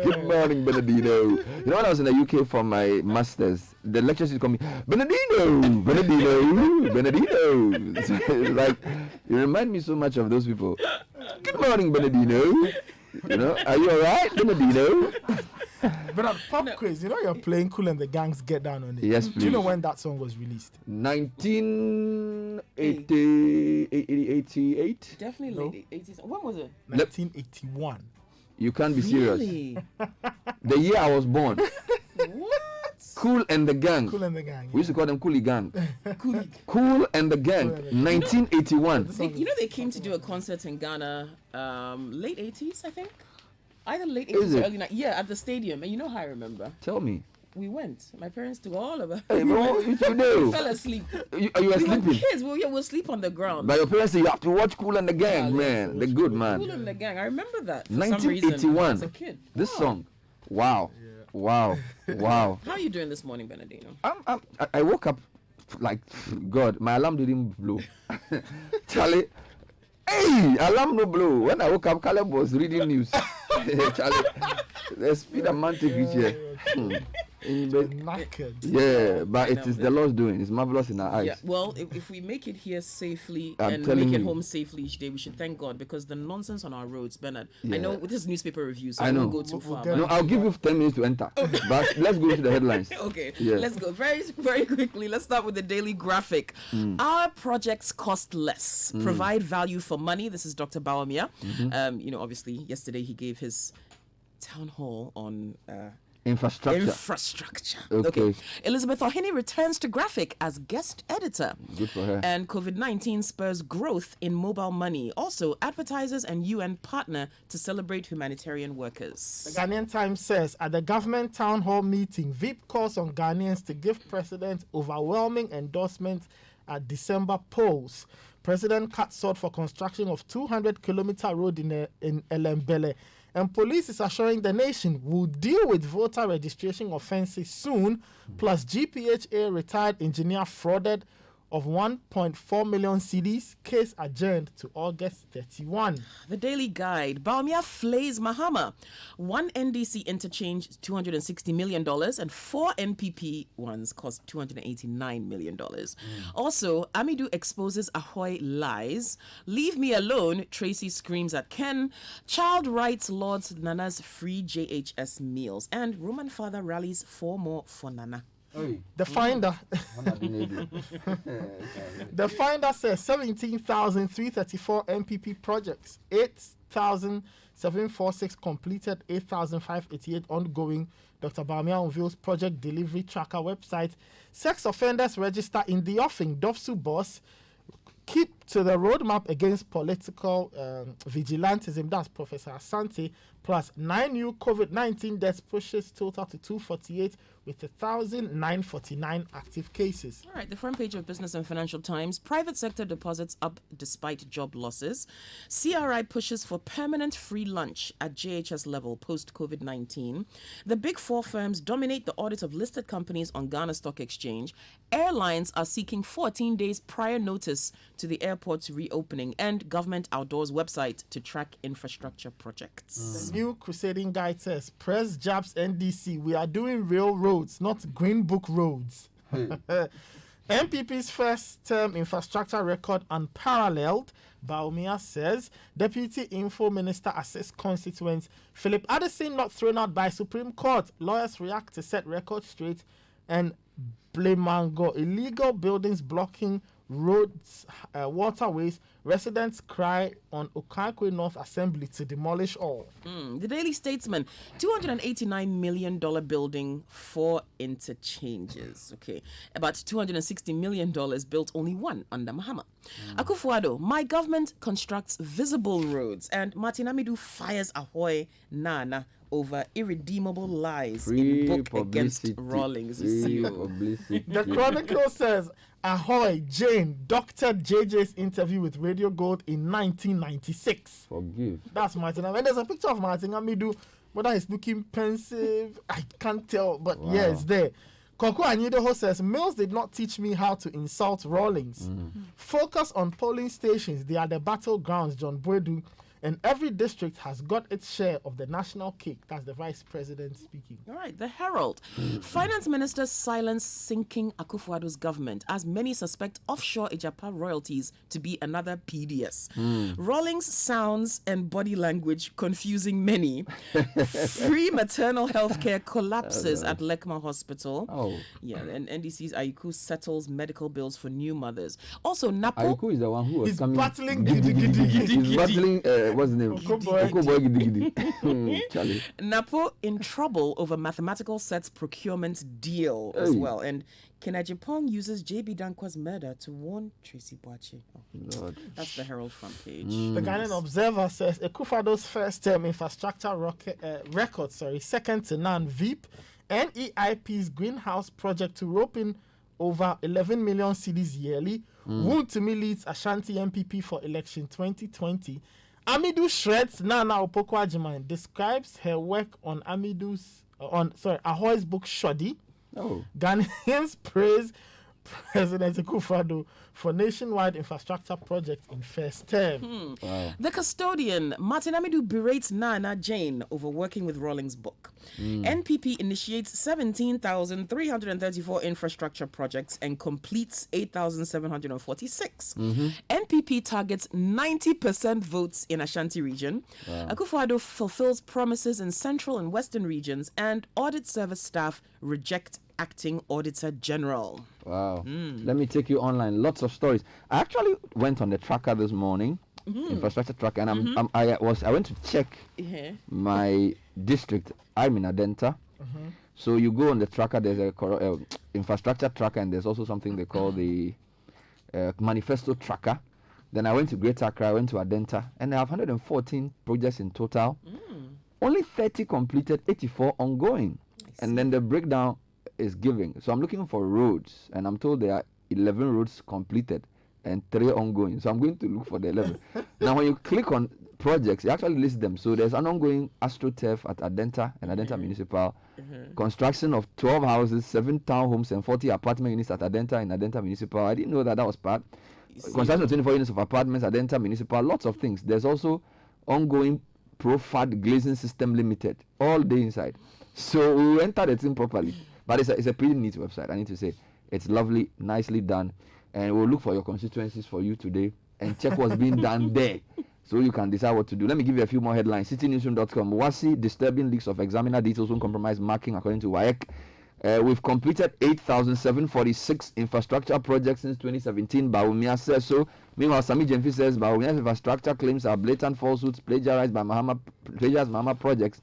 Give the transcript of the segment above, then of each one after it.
Good morning, Bernardino. You know, when I was in the UK for my masters, the lecturers used to call me Bernardino. It's like, you remind me so much of those people. Good morning, Bernardino. You know, are you alright, Bernardino? But at pop quiz, you know you're playing Cool and the Gangs Get Down on it. Yes, please. Do you know when that song was released? 1988. Definitely late 80s. When was it? 1981. You can't be serious. Really? The year I was born. What? Cool and the Gang. Cool and the Gang. We used to call them Coolie Gang. Coolie. Cool and the Gang. 1981. You know they came to do a concert in Ghana, late 80s, I think. Either late 80s or early 90s. Yeah, at the stadium. And you know how I remember. Tell me. We went. My parents took all of us. Hey, bro, you know. We fell asleep. You were sleeping. Were kids. We'll sleep on the ground. But your parents say you have to watch Cool and the Gang, man. The good man. Cool and the Gang. I remember that. For 1981. some reason, as a kid. This song. Wow. Yeah. Wow. How are you doing this morning, Bernardino? I woke up like, God, my alarm didn't blow. Charlie, hey, alarm no blow. When I woke up, Caleb was reading news. Charlie, the speed and man take each year. Yeah, but it is the Lord's doing. It's marvelous in our eyes. Yeah, well, if we make it here safely I'm and make it you. Home safely each day, we should thank God, because the nonsense on our roads, Bernard. Yeah. I know this is newspaper review, so I know. I won't go too far. No, I'll give you 10 minutes to enter. But let's go to the headlines. Okay, yeah. Let's go very, very quickly. Let's start with the Daily Graphic. Our projects cost less, provide value for money. This is Dr. Bawumia. You know, obviously, yesterday he gave his town hall on Infrastructure. Okay. Elizabeth Ohini returns to Graphic as guest editor. Good for her. And COVID-19 spurs growth in mobile money. Also, advertisers and UN partner to celebrate humanitarian workers. The Ghanaian Times says, at the government town hall meeting, VIP calls on Ghanaians to give President overwhelming endorsement at December polls. President cut short for construction of 200-kilometer road in Elembele. And police is assuring the nation will deal with voter registration offences soon. Plus, GPHA retired engineer frauded of 1.4 million cedis. Case adjourned to August 31. The Daily Guide. Bawumia flays Mahama. One NDC interchange $260 million and 4 NPP ones cost $289 million. Also, Amidu exposes Ahoy lies. Leave me alone, Tracy screams at Ken. Child rights lords Nana's free JHS meals. And Roman father rallies 4 more for Nana. The Finder The Finder says 17,334 MPP projects, 8,746 completed, 8,588 ongoing. Dr. Bawumia unveils project delivery tracker website. Sex offenders register in the offing. Dofsu boss keep to the roadmap against political vigilantism. That's Professor Asante. Plus 9 new COVID-19 deaths pushes total to 248 with 1,949 active cases. All right, the front page of Business and Financial Times. Private sector deposits up despite job losses. CRI pushes for permanent free lunch at JHS level post-COVID-19. The big 4 firms dominate the audit of listed companies on Ghana Stock Exchange. Airlines are seeking 14 days prior notice to the airport's reopening, and government outdoors website to track infrastructure projects. The new crusading guide says, press jabs NDC, we are doing real roads, not green book roads. MPP's first term infrastructure record unparalleled. Bawumia says Deputy Info Minister assists constituents. Philip Addison not thrown out by Supreme Court. Lawyers react to set record straight. And Blemango, illegal buildings blocking roads, waterways. Residents cry on Okankwe North Assembly to demolish all. The Daily Statesman, $289 million building, 4 interchanges. Okay, about $260 million built, only 1 under Mahama. Akufo-Addo, my government constructs visible roads, and Martin Amidu fires Ahoy Nana over irredeemable lies in book against Rawlings. The Chronicle says Ahoy Jane doctored JJ's interview with Radio Gold in 1996. Forgive. That's Martin. And there's a picture of Martin Amidu, whether he's looking pensive, I can't tell, but yeah, it's there. Koko Anyidoho says, Mills did not teach me how to insult Rawlings. Focus on polling stations. They are the battlegrounds, John Boedu. and every district has got its share of the national cake. That's the vice president speaking. All right, the Herald. Finance Minister silence sinking Akufo-Addo's government as many suspect offshore Ijapa royalties to be another PDS. Rawlings sounds and body language confusing many. Free maternal health care collapses at Lekma Hospital. Oh. Yeah, and NDC's Aiku settles medical bills for new mothers. Also, Napo. Aiku is the one who was He's coming. battling Gidi, gidi, gidi, gidi, gidi. He's battling, what's his name? Okoboy. Okoboy Gidi Gidi. Charlie. Napo in trouble over mathematical sets procurement deal as Hey. well. And Kenajipong uses JB Dankwa's murder to warn Tracy Boache. Oh, Lord. that's the Herald front page. The Ghanaian Observer says Akufo-Addo's first term infrastructure record, second to none. Veep, NEIP's greenhouse project to rope in over 11 million cedis yearly. Wuntumi leads Ashanti MPP for election 2020. Amidu shreds Nana Opoku-Agyeman, describes her work on Ahoy's book Shoddy. Oh. Ghanaians praise President Akufo-Addo for nationwide infrastructure projects in first term. Wow. The Custodian, Martin Amidu berates Nana Jane over working with Rawlings' book. NPP initiates 17,334 infrastructure projects and completes 8,746. NPP targets 90% votes in Ashanti region. Akufo-Addo fulfills promises in central and western regions, and audit service staff reject acting auditor general. Wow. Let me take you online. Lots of stories. I actually went on the tracker this morning, infrastructure tracker, and I went to check my district. I'm in Adenta. So you go on the tracker, there's a infrastructure tracker, and there's also something they call the manifesto tracker. Then I went to Greater Accra, I went to Adenta, and I have 114 projects in total. Only 30 completed, 84 ongoing. And then the breakdown is giving. So I'm looking for roads, and I'm told there are 11 roads completed and 3 ongoing. So I'm going to look for the 11. Now, when you click on projects, it actually lists them. So there's an ongoing AstroTurf at Adenta and Adenta Municipal. Construction of 12 houses, 7 townhomes, and 40 apartment units at Adenta and Adenta Municipal. I didn't know that was part. Construction of 24 units of apartments at Adenta Municipal. Lots of things. There's also ongoing Profad Glazing System Limited. All day inside. So we entered the thing properly. But it's a pretty neat website, I need to say. It's lovely, nicely done. And we'll look for your constituencies for you today and check what's being done there so you can decide what to do. Let me give you a few more headlines. CitiNewsroom.com. WASI disturbing leaks of examiner details won't compromise marking according to WAEC. We've completed 8,746 infrastructure projects since 2017. Bawumia says so. Meanwhile, Sami Jemfi says Bawumia's infrastructure claims are blatant falsehoods plagiarized by Mahama projects.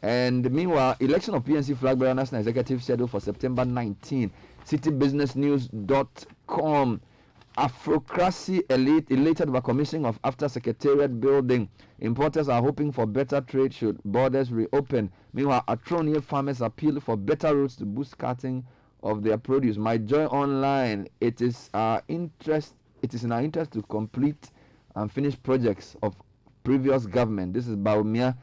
And meanwhile, election of PNC flag bearer national executive scheduled for September 19. CitiBusinessNews.com. Afrocracy elated by commissioning of after secretariat building. Importers are hoping for better trade should borders reopen. Meanwhile, Atronia farmers appeal for better roads to boost carting of their produce. My Joy Online. It is in our interest to complete and finish projects of previous government. This is Bawumia.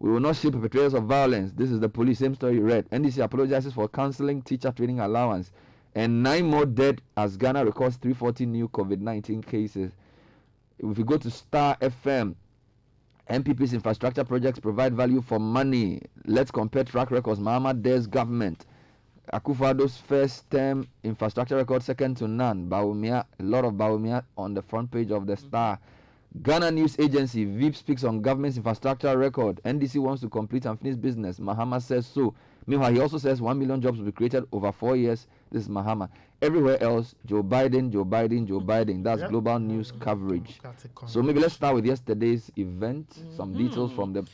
We will not shield perpetrators of violence. This is the police. Same story read. NDC apologizes for cancelling teacher training allowance. And 9 more dead as Ghana records 340 new COVID-19 cases. If we go to Star FM, MPP's infrastructure projects provide value for money. Let's compare track records. Mahama Dare's government. Akufo-Addo's first term infrastructure record second to none. Bawumia, a lot of Bawumia on the front page of the Star. Ghana News Agency, Veep speaks on government's infrastructure record. NDC wants to complete and finish business. Mahama says so. Meanwhile, he also says 1 million jobs will be created over 4 years. This is Mahama. Everywhere else, Joe Biden. That's global news coverage. So maybe let's start with yesterday's event. Some details from the...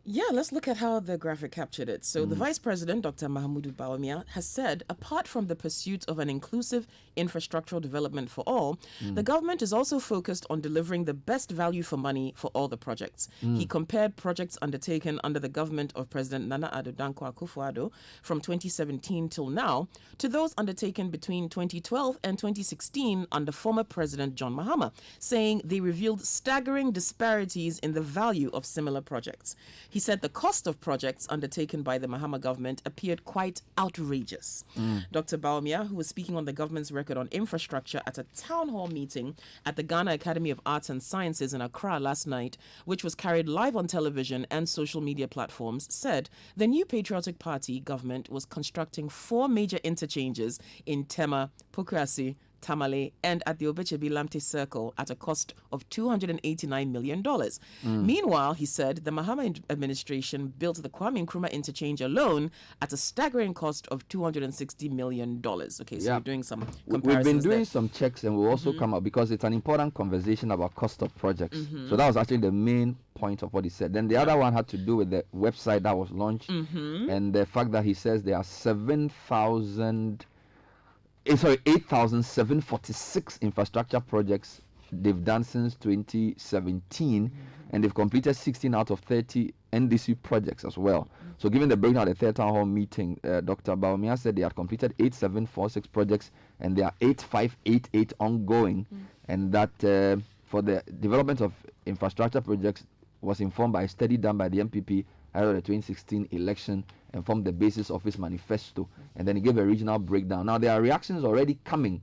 Yeah, let's look at how the graphic captured it. So the Vice President, Dr. Mahamudu Bawumia, has said, apart from the pursuit of an inclusive infrastructural development for all, the government is also focused on delivering the best value for money for all the projects. He compared projects undertaken under the government of President Nana Addo Dankwa Akufo-Addo from 2017 till now to those undertaken between 2012 and 2016 under former President John Mahama, saying they revealed staggering disparities in the value of similar projects. He said the cost of projects undertaken by the Mahama government appeared quite outrageous. Dr. Baumia, who was speaking on the government's record on infrastructure at a town hall meeting at the Ghana Academy of Arts and Sciences in Accra last night, which was carried live on television and social media platforms, said the new Patriotic Party government was constructing 4 major interchanges in Tema, Pokrasi, Tamale, and at the Obechebi Lamte Circle at a cost of $289 million. Meanwhile, he said the Mahama administration built the Kwame Nkrumah interchange alone at a staggering cost of $260 million. Okay, so you're doing some comparisons. We've been doing there. some checks, and we'll also come up because it's an important conversation about cost of projects. So that was actually the main point of what he said. Then the other one had to do with the website that was launched and the fact that he says there are 8,746 infrastructure projects they've done since 2017, and they've completed 16 out of 30 NDC projects as well. So given the breakdown at the third town hall meeting, Dr. Baumia said they had completed 8,746 projects and there are 8,588 ongoing, and that for the development of infrastructure projects was informed by a study done by the MPP ahead of the 2016 election and formed the basis of his manifesto. And then he gave a regional breakdown. Now, there are reactions already coming.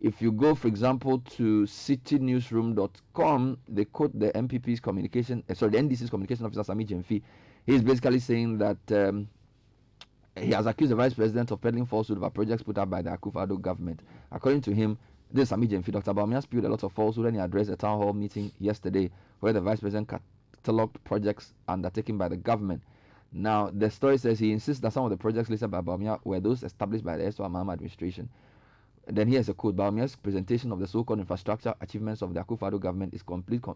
If you go, for example, to citynewsroom.com, they quote the MPP's the NDC's communication officer, Sami Jemfi. He's basically saying that he has accused the vice president of peddling falsehood about projects put up by the Akufo-Addo government. According to him, this is Sami Jemfi. Dr. Baumia spewed a lot of falsehood when he addressed a town hall meeting yesterday where the vice president cataloged projects undertaken by the government. Now, the story says he insists that some of the projects listed by Baumia were those established by the Eswa Mahama administration. Then here's a quote. Baumia's presentation of the so-called infrastructure achievements of the Akufo-Addo government is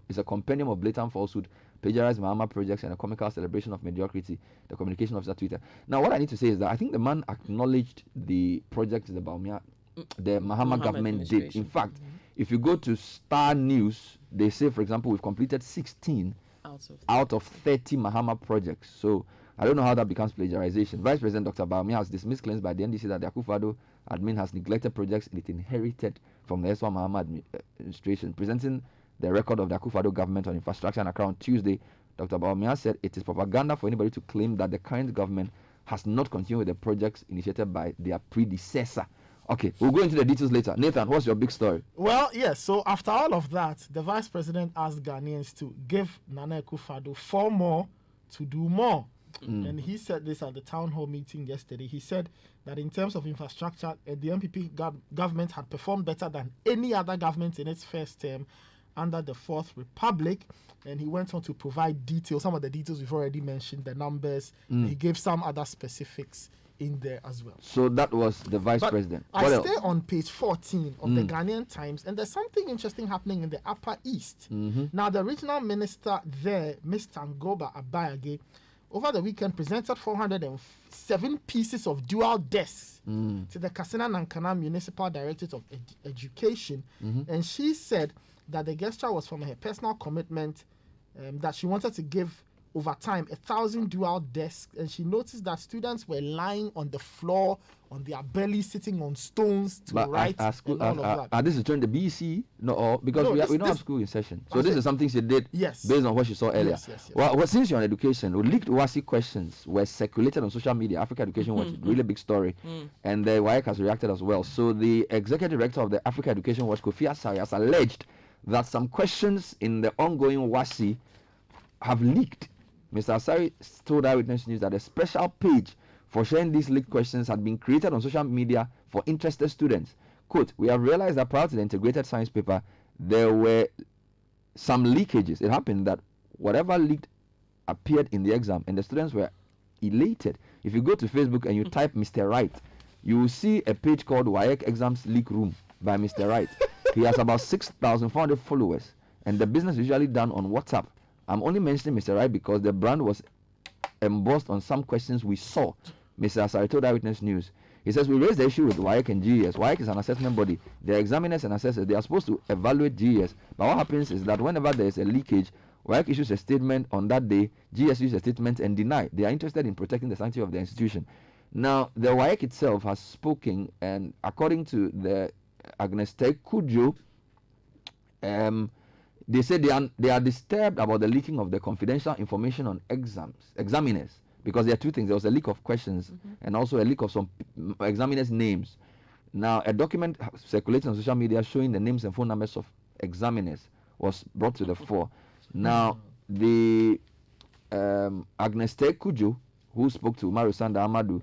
is a compendium of blatant falsehood, plagiarized Mahama projects, and a comical celebration of mediocrity, the communication officer tweeted. Now, what I need to say is that I think the man acknowledged the projects the Mahama government did. In fact, if you go to Star News, they say, for example, we've completed 16 out of 30 Mahama projects. So I don't know how that becomes plagiarization. Vice President Dr. Baumia has dismissed claims by the NDC that the Akufo-Addo admin has neglected projects it inherited from the Eswa Mahama administration. Presenting the record of the Akufo-Addo government on infrastructure in Accra on Tuesday, Dr. Baumia said it is propaganda for anybody to claim that the current government has not continued with the projects initiated by their predecessor. Okay, we'll go into the details later. Nathan, what's your big story? Well, yes, so after all of that, the vice president asked Ghanaians to give Nana Akufo-Addo 4 more to do more. And he said this at the town hall meeting yesterday. He said that in terms of infrastructure, the MPP government had performed better than any other government in its first term under the Fourth Republic. And he went on to provide details, some of the details we've already mentioned, the numbers. He gave some other specifics in there as well. So that was the vice president. I stay on page 14 of the Ghanaian Times, and there's something interesting happening in the Upper East. Now, the regional minister there, Mr. Ngoba Abayage, over the weekend presented 407 pieces of dual desks to the Kasina Nankana Municipal Directorate of Education. And she said that the gesture was from her personal commitment that she wanted to give over time 1,000 dual desks, and she noticed that students were lying on the floor on their belly, sitting on stones to write and all of that. This is during the BC? Because we don't have school in session. So this is something she did based on what she saw earlier. Yes. Well, since you're on education, leaked WASI questions were circulated on social media. Africa Education Watch, really big story. And the WAEC has reacted as well. So the executive director of the Africa Education Watch, Kofi Asare, has alleged that some questions in the ongoing WASI have leaked. Mr. Asari told Eyewitness News that a special page for sharing these leaked questions had been created on social media for interested students. Quote, we have realized that prior to the integrated science paper, there were some leakages. It happened that whatever leaked appeared in the exam and the students were elated. If you go to Facebook and you type Mr. Wright, you will see a page called WAEC Exams Leak Room by Mr. Wright. He has about 6,400 followers, and the business is usually done on WhatsApp. I'm only mentioning Mr. Wright because the brand was embossed on some questions we saw. Mr. Asari told Eyewitness News. He says, we raised the issue with WAEC and GES. WAEC is an assessment body. They're examiners and assessors. They are supposed to evaluate GES. But what happens is that whenever there is a leakage, WAEC issues a statement on that day, GES issues a statement and deny. They are interested in protecting the sanctity of the institution. Now, the WAEC itself has spoken, and according to the Agnes Kujo, They say they are disturbed about the leaking of the confidential information on examiners, because there are two things. There was a leak of questions and also a leak of some examiners' names. Now, a document circulating on social media showing the names and phone numbers of examiners was brought to the fore. Now, the Agnes Kujo, who spoke to Mario Sanda Amadou,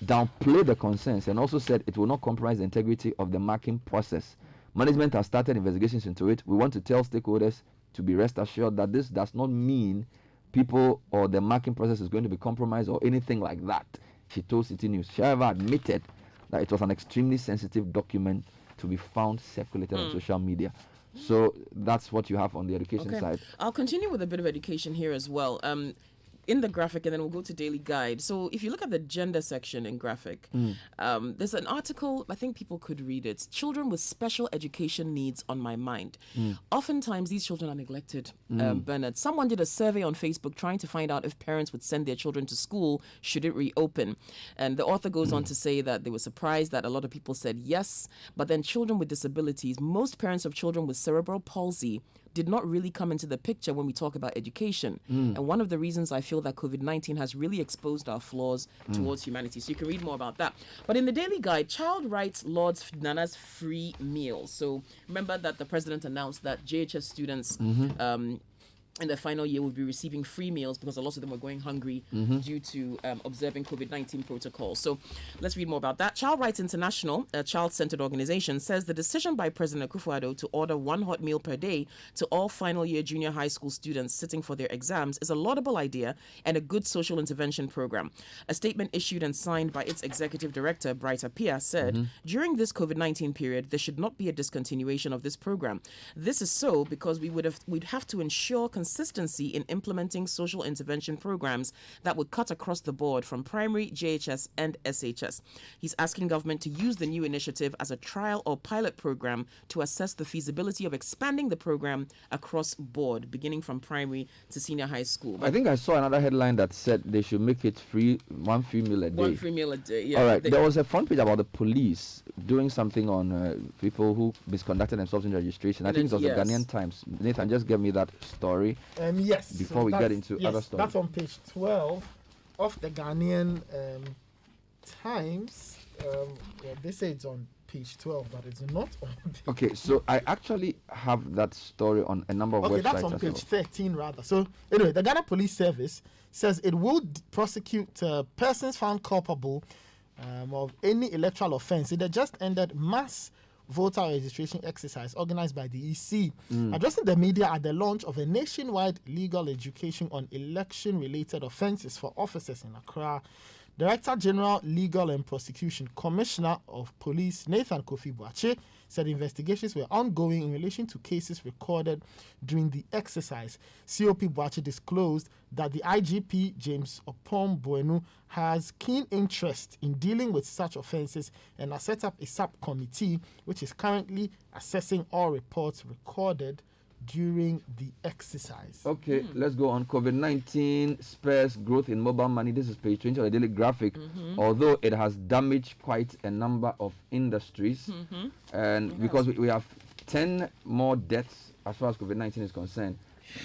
downplayed the concerns and also said it will not compromise the integrity of the marking process. Management has started investigations into it. We want to tell stakeholders to be rest assured that this does not mean people or the marking process is going to be compromised or anything like that, she told Citi News. She, however, admitted that it was an extremely sensitive document to be found circulated on social media. So that's what you have on the education side. I'll continue with a bit of education here as well. In the graphic, and then we'll go to Daily Guide. So if you look at the gender section in graphic, there's an article, I think people could read it, Children with Special Education Needs on My Mind. Oftentimes, these children are neglected, Bernard. Someone did a survey on Facebook trying to find out if parents would send their children to school should it reopen. And the author goes on to say that they were surprised that a lot of people said yes, but then children with disabilities, most parents of children with cerebral palsy did not really come into the picture when we talk about education. And one of the reasons I feel that COVID-19 has really exposed our flaws towards humanity. So you can read more about that. But in the Daily Guide, Child Rights Lords Nana's free meals. So remember that the president announced that JHS students in their final year will be receiving free meals because a lot of them were going hungry due to observing COVID-19 protocols. So let's read more about that. Child Rights International, a child-centered organization, says the decision by President Akufo-Addo to order one hot meal per day to all final year junior high school students sitting for their exams is a laudable idea and a good social intervention program. A statement issued and signed by its executive director, Brighter Pia, said, during this COVID-19 period, there should not be a discontinuation of this program. This is so because we'd have to ensure consistency in implementing social intervention programs that would cut across the board from primary, JHS, and SHS. He's asking government to use the new initiative as a trial or pilot program to assess the feasibility of expanding the program across board, beginning from primary to senior high school. I think I saw another headline that said they should make it free, one free meal a day. One free meal a day, yeah. All right, there was a front page about the police doing something on people who misconducted themselves in registration. I think it was the Ghanaian Times. Nathan, just give me that story. Yes. Before we get into other stories. That's on page 12 of the Ghanaian Times. They say it's on page 12, but it's not on page. Okay, so I actually have that story on a number of websites. Okay, that's on page 13 rather. So anyway, the Ghana Police Service says it will prosecute persons found culpable of any electoral offense. It had just ended mass voter registration exercise organized by the EC, addressing the media at the launch of a nationwide legal education on election-related offences for officers in Accra. Director General Legal and Prosecution Commissioner of Police Nathan Kofi Boakye said investigations were ongoing in relation to cases recorded during the exercise. COP Boakye disclosed that the IGP James Opom Buenu has keen interest in dealing with such offences and has set up a subcommittee which is currently assessing all reports recorded during the exercise. Okay, let's go on. COVID-19 spurs growth in mobile money. This is page 20 of the Daily Graphic. Although it has damaged quite a number of industries, and because we have 10 more deaths as far as COVID-19 is concerned.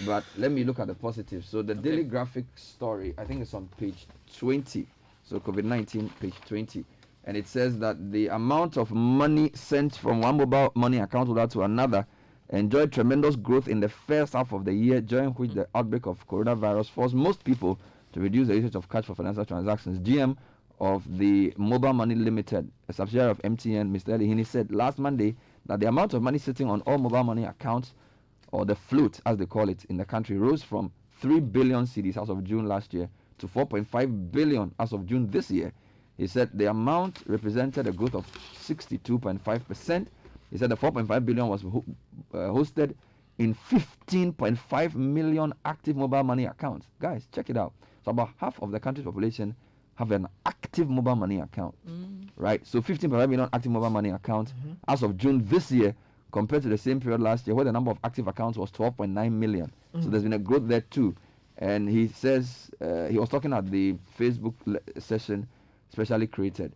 But let me look at the positives. So the Daily Graphic story, I think it's on page 20. So COVID-19, page 20. And it says that the amount of money sent from one mobile money account holder to another enjoyed tremendous growth in the first half of the year, during which the outbreak of coronavirus forced most people to reduce the usage of cash for financial transactions. GM of the Mobile Money Limited, a subsidiary of MTN, Mr. Elihini, said last Monday that the amount of money sitting on all mobile money accounts, or the float as they call it in the country, rose from 3 billion cedis as of June last year to 4.5 billion as of June this year. He said the amount represented a growth of 62.5%. He said the 4.5 billion was hosted in 15.5 million active mobile money accounts. Guys, check it out. So about half of the country's population have an active mobile money account, right? So 15.5 million active mobile money accounts as of June this year, compared to the same period last year, where the number of active accounts was 12.9 million. So there's been a growth there too. And he says, he was talking at the Facebook session specially created.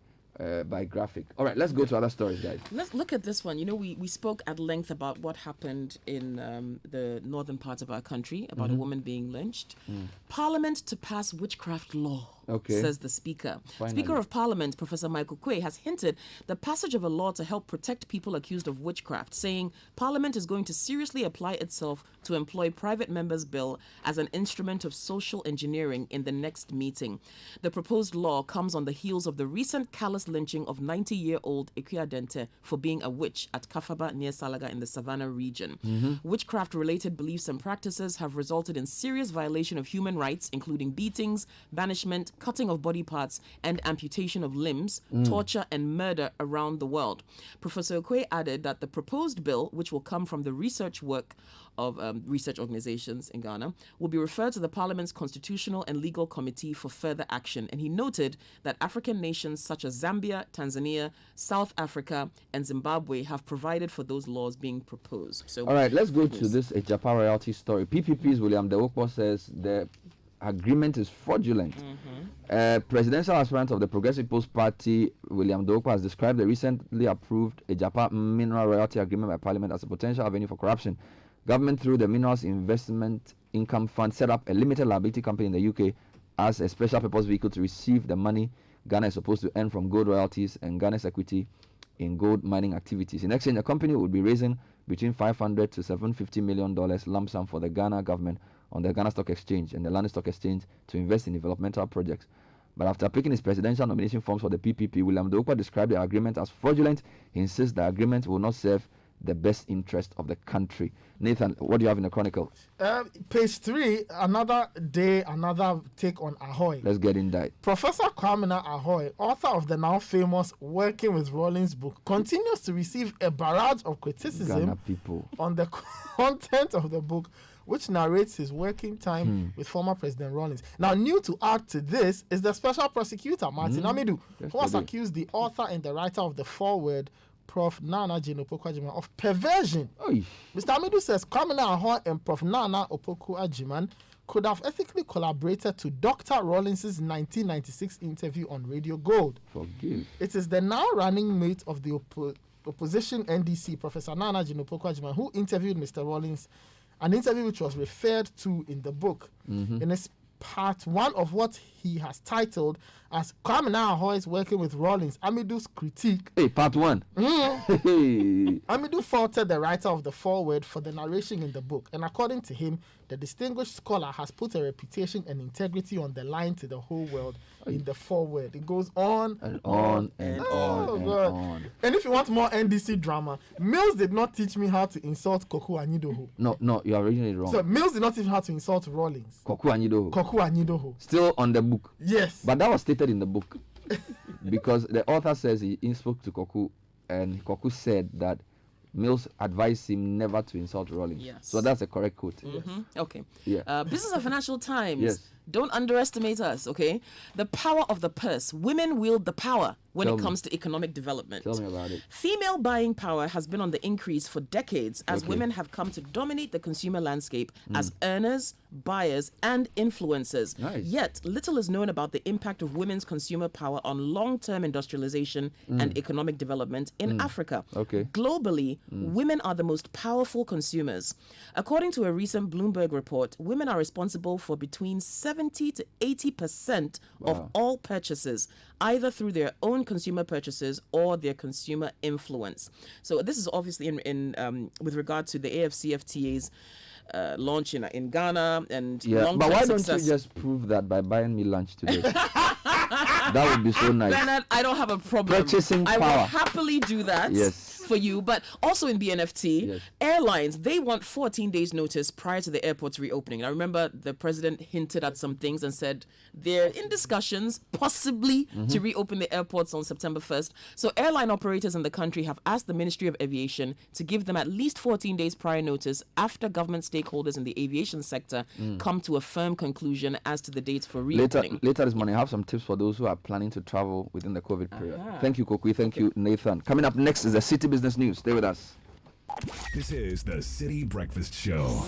by graphic. All right, let's go to other stories, guys. Let's look at this one. You know, we spoke at length about what happened in the northern part of our country about a woman being lynched. Parliament to pass witchcraft law, says the Speaker. Finally. Speaker of Parliament, Professor Michael Quay, has hinted the passage of a law to help protect people accused of witchcraft, saying Parliament is going to seriously apply itself to employ private members' bill as an instrument of social engineering in the next meeting. The proposed law comes on the heels of the recent callous lynching of 90-year-old Ikuya Dente for being a witch at Kafaba near Salaga in the Savannah region. Witchcraft-related beliefs and practices have resulted in serious violation of human rights, including beatings, banishment, cutting of body parts, and amputation of limbs, torture, and murder around the world. Professor Okwe added that the proposed bill, which will come from the research work of research organizations in Ghana, will be referred to the Parliament's Constitutional and Legal Committee for further action. And he noted that African nations such as Zambia, Tanzania, South Africa, and Zimbabwe have provided for those laws being proposed. So, all right, let's go to this Ejapa royalty story. PPP's William Dewokpo says the agreement is fraudulent. Presidential aspirant of the Progressive Post Party, William Dewokpo, has described the recently approved Ejapa mineral royalty agreement by Parliament as a potential avenue for corruption. Government, through the Minerals Investment Income Fund, set up a limited liability company in the UK as a special purpose vehicle to receive the money Ghana is supposed to earn from gold royalties and Ghana's equity in gold mining activities. In exchange, the company would be raising between $500 to $750 million lump sum for the Ghana government on the Ghana Stock Exchange and the London Stock Exchange to invest in developmental projects. But after picking his presidential nomination forms for the PPP, William Dewokpo described the agreement as fraudulent. He insists the agreement will not serve the best interest of the country. Nathan, what do you have in the Chronicle? Page 3, another day, another take on Ahoy. Let's get in that. Professor Kwamina Ahoy, author of the now famous Working with Rawlings book, continues to receive a barrage of criticism on the content of the book, which narrates his working time with former President Rawlings. Now, new to add to this is the special prosecutor, Martin Amidu, who has accused the author and the writer of the foreword, Prof. Nana Jane Opoku-Agyemang, of perversion. Oy. Mr. Amidu says Kwamina Ahoy and Prof. Nana Opoku-Agyemang could have ethically collaborated to Dr. Rawlings' 1996 interview on Radio Gold. Forgive. It is the now running mate of the opposition NDC, Professor Nana Jane Opoku-Agyemang, who interviewed Mr. Rawlings, an interview which was referred to in the book. In its part 1 of what he has titled as Kwamina Ahoy's Working with Rawlings, Amidu's critique. Hey, part 1. Amidu faulted the writer of the foreword for the narration in the book, and according to him, the distinguished scholar has put a reputation and integrity on the line to the whole world in the foreword. It goes on and on and on and on. And if you want more NDC drama, Mills did not teach me how to insult Koku Anyidoho. No, you are originally wrong. So Mills did not teach me how to insult Rawlings. Koku Anyidoho. Still on the book. Yes. But that was stated in the book. Because the author says he spoke to Koku, and Koku said that Mills advised him never to insult Rawlings. Yes. So that's a correct quote. Okay. Yeah. Business and Financial Times. Yes. Don't underestimate us, okay? The power of the purse. Women wield the power when it comes to economic development. Tell me about it. Female buying power has been on the increase for decades as women have come to dominate the consumer landscape as earners, buyers, and influencers. Nice. Yet, little is known about the impact of women's consumer power on long-term industrialization and economic development in Africa. Okay. Globally, women are the most powerful consumers. According to a recent Bloomberg report, women are responsible for between 70 to 80% of all purchases, either through their own consumer purchases or their consumer influence. So this is obviously in with regard to the AFCFTA's launch in Ghana and long-term but why success. don't you just prove that by buying me lunch today? That would be so nice. Bernard, I don't have a problem. Purchasing I power. will happily do that. Yes. For you, but also in BNFT, Yes. airlines, they want 14 days notice prior to the airports reopening. I remember the president hinted at some things and said they're in discussions possibly to reopen the airports on September 1st. So airline operators in the country have asked the Ministry of Aviation to give them at least 14 days prior notice after government stakeholders in the aviation sector come to a firm conclusion as to the dates for reopening. Later this morning, I have some tips for those who are planning to travel within the COVID period. Thank you, Kokui. Thank you, Nathan. Coming up next is the Citi Business News. Stay with us. This is the Citi Breakfast Show.